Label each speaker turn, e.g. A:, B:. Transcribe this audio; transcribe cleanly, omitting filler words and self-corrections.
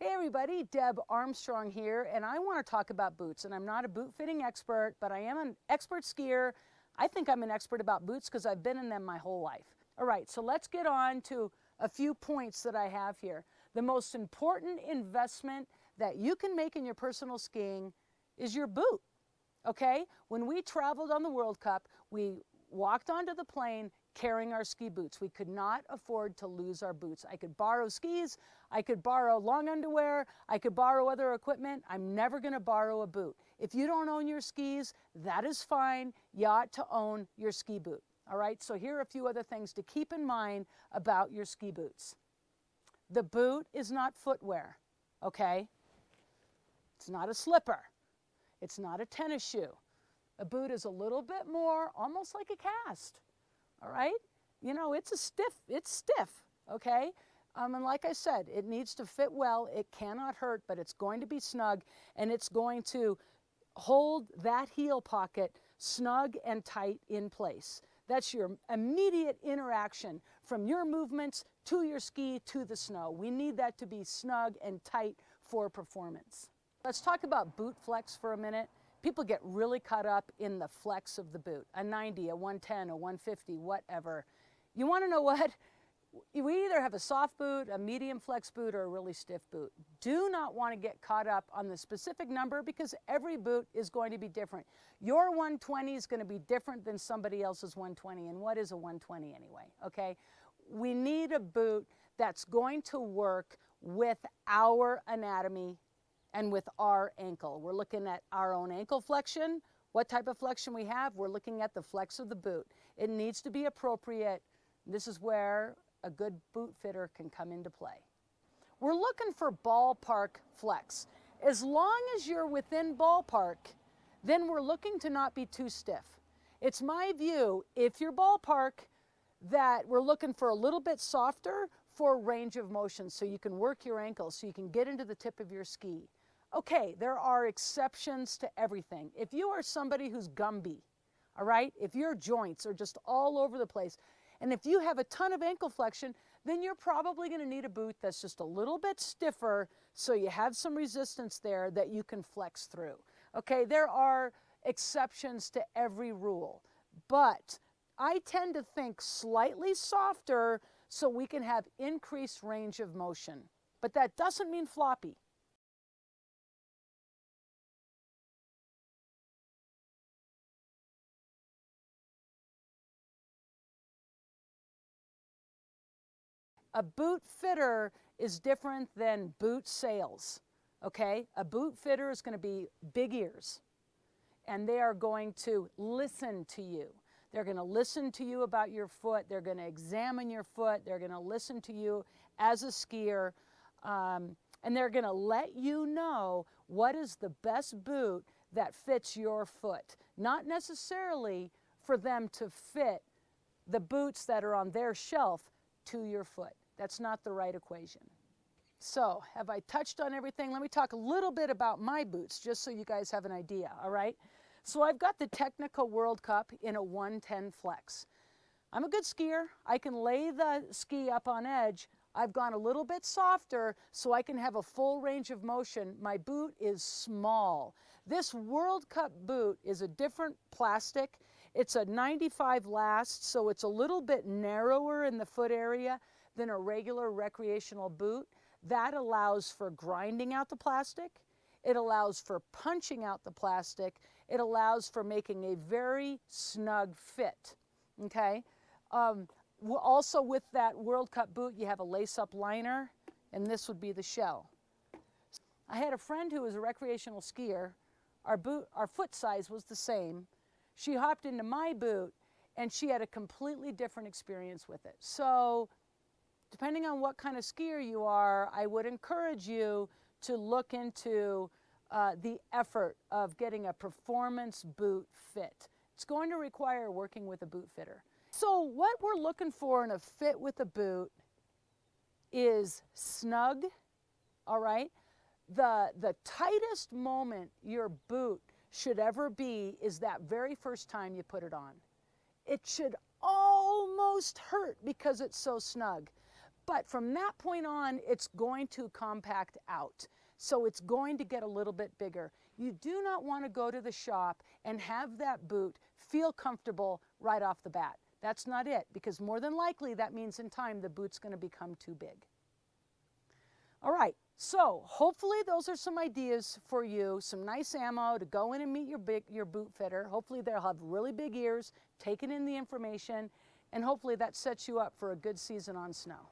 A: Hey everybody, Deb Armstrong here, and I want to talk about boots. And I'm not a boot fitting expert, but I am an expert skier. I think I'm an expert about boots because I've been in them my whole life. All right, so let's get on to a few points that I have here. The most important investment that you can make in your personal skiing is your boot, okay? When we traveled on the World Cup, we walked onto the plane carrying our ski boots. We could not afford to lose our boots. I could borrow skis, I could borrow long underwear, I could borrow other equipment. I'm never gonna borrow a boot. If you don't own your skis, that is fine. You ought to own your ski boot. All right, so here are a few other things to keep in mind about your ski boots. The boot is not footwear, okay? It's not a slipper. It's not a tennis shoe. A boot is a little bit more, almost like a cast. All right, you know, it's stiff, okay? And like I said, it needs to fit well. It cannot hurt, but it's going to be snug, and it's going to hold that heel pocket snug and tight in place. That's your immediate interaction from your movements to your ski to the snow. We need that to be snug and tight for performance. Let's talk about boot flex for a minute. People get really caught up in the flex of the boot, a 90, a 110, a 150, whatever. You want to know what? We either have a soft boot, a medium flex boot, or a really stiff boot. Do not want to get caught up on the specific number because every boot is going to be different. Your 120 is going to be different than somebody else's 120. And what is a 120 anyway? Okay? We need a boot that's going to work with our anatomy and with our ankle. We're looking at our own ankle flexion. What type of flexion we have? We're looking at the flex of the boot. It needs to be appropriate. This is where a good boot fitter can come into play. We're looking for ballpark flex. As long as you're within ballpark, then we're looking to not be too stiff. It's my view, if you're ballpark, that we're looking for a little bit softer for range of motion so you can work your ankle, so you can get into the tip of your ski. Okay, there are exceptions to everything. If you are somebody who's Gumby, all right, if your joints are just all over the place, and if you have a ton of ankle flexion, then you're probably going to need a boot that's just a little bit stiffer so you have some resistance there that you can flex through. Okay, there are exceptions to every rule, but I tend to think slightly softer so we can have increased range of motion. But that doesn't mean floppy. A boot fitter is different than boot sales, okay? A boot fitter is going to be big ears, and they are going to listen to you. They're going to listen to you about your foot. They're going to examine your foot. They're going to listen to you as a skier, and they're going to let you know what is the best boot that fits your foot. Not necessarily for them to fit the boots that are on their shelf to your foot. That's not the right equation. So, have I touched on everything? Let me talk a little bit about my boots, just so you guys have an idea, all right? So I've got the Technical World Cup in a 110 flex. I'm a good skier. I can lay the ski up on edge. I've gone a little bit softer so I can have a full range of motion. My boot is small. This World Cup boot is a different plastic. It's a 95 last, so it's a little bit narrower in the foot area than a regular recreational boot. That allows for grinding out the plastic. It allows for punching out the plastic. It allows for making a very snug fit, okay? Also with that World Cup boot, you have a lace-up liner, and this would be the shell. I had a friend who was a recreational skier. Our foot size was the same. She hopped into my boot, and she had a completely different experience with it. So, depending on what kind of skier you are, I would encourage you to look into the effort of getting a performance boot fit. It's going to require working with a boot fitter. So what we're looking for in a fit with a boot is snug, all right? The tightest moment your boot should ever be is that very first time you put it on. It should almost hurt because it's so snug. But from that point on, it's going to compact out. So it's going to get a little bit bigger. You do not want to go to the shop and have that boot feel comfortable right off the bat. That's not it, because more than likely that means in time the boot's going to become too big. All right, so hopefully those are some ideas for you, some nice ammo to go in and meet your boot fitter. Hopefully they'll have really big ears, taking in the information, and hopefully that sets you up for a good season on snow.